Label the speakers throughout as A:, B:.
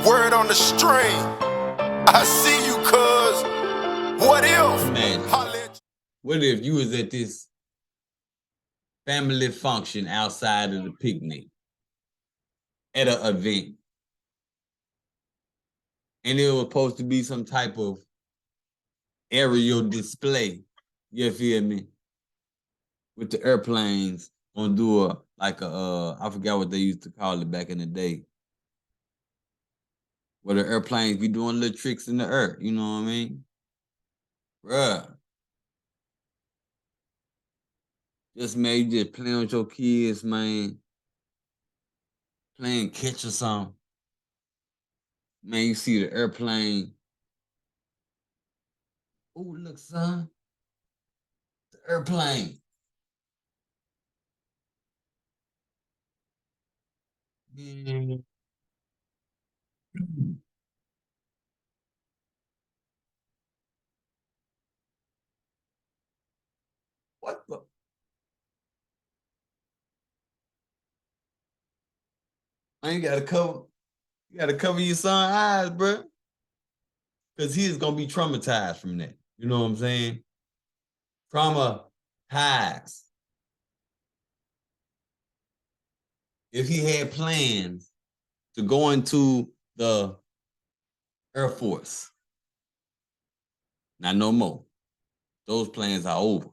A: Word on the string. I see you, cuz. What if?
B: Man, what if you was at this family function outside of the picnic at an event, and it was supposed to be some type of aerial display, you feel me, with the airplanes gonna do I forgot what they used to call it back in the day, where the airplanes be doing little tricks in the air, you know what I mean? Bruh, just maybe just playing with your kids, man, playing catch or something. Man, you see the airplane. Oh, look, son, the airplane. Man. What the? Man, you gotta cover your son's eyes, bro. Cause he is gonna be traumatized from that. You know what I'm saying? Trauma highs. If he had plans to go into the Air Force, not no more. Those plans are over.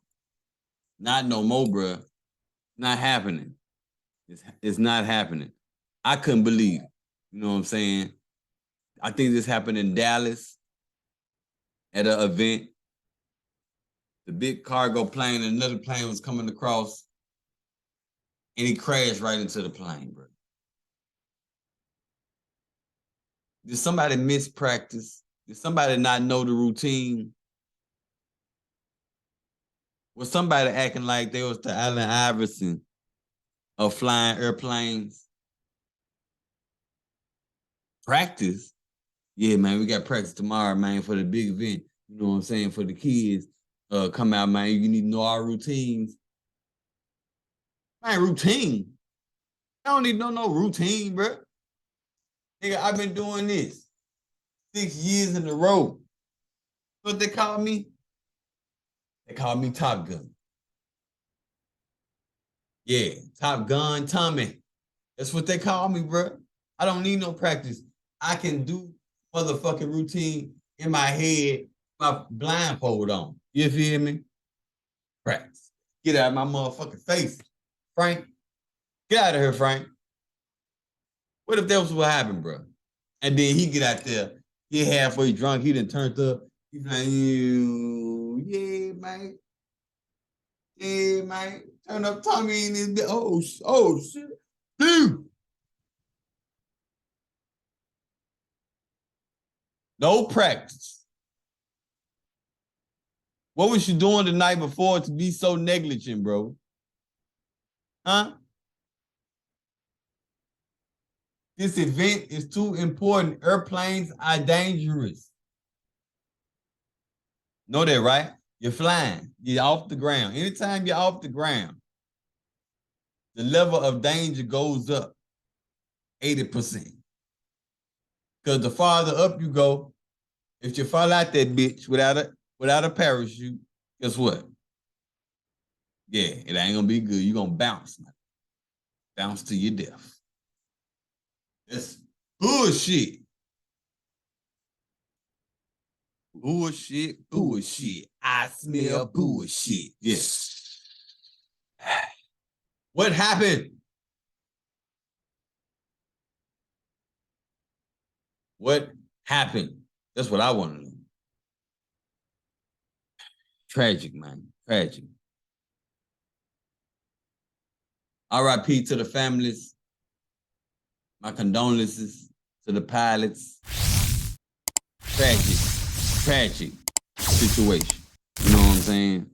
B: Not no more, bro. Not happening. It's not happening. I couldn't believe it. You know what I'm saying? I think this happened in Dallas at an event. The big cargo plane, another plane was coming across, and he crashed right into the plane, bro. Did somebody miss practice? Did somebody not know the routine? Was somebody acting like they was the Allen Iverson of flying airplanes? Practice? Yeah, man, we got practice tomorrow, man, for the big event. You know what I'm saying? For the kids. Come out, man. You need to know our routines. Man, routine. I don't need to know no routine, bro. Nigga, I've been doing this 6 years in a row. What they call me? They call me Top Gun. Yeah, Top Gun Tommy. That's what they call me, bro. I don't need no practice. I can do motherfucking routine in my head, my blindfold on. You feel me? Practice. Get out of my motherfucking face, Frank. Get out of here, Frank. What if that was what happened, bro? And then he get out there, he halfway drunk, he done turned up. He's like, yeah, man. Yeah, man. Turn up Tommy in this bit. Oh, shit. Dude. No practice. What was you doing the night before to be so negligent, bro? Huh? This event is too important. Airplanes are dangerous. Know that, right? You're flying. You're off the ground. Anytime you're off the ground, the level of danger goes up 80%. Because the farther up you go, if you fall out that bitch without a parachute, guess what? Yeah, it ain't gonna be good. You're gonna bounce, man. Bounce to your death. That's bullshit. Bullshit, bullshit. I smell bullshit. Yes. What happened? What happened? That's what I want to know. Tragic, man. Tragic. RIP to the families. My condolences to the pilots. Tragic situation. You know what I'm saying?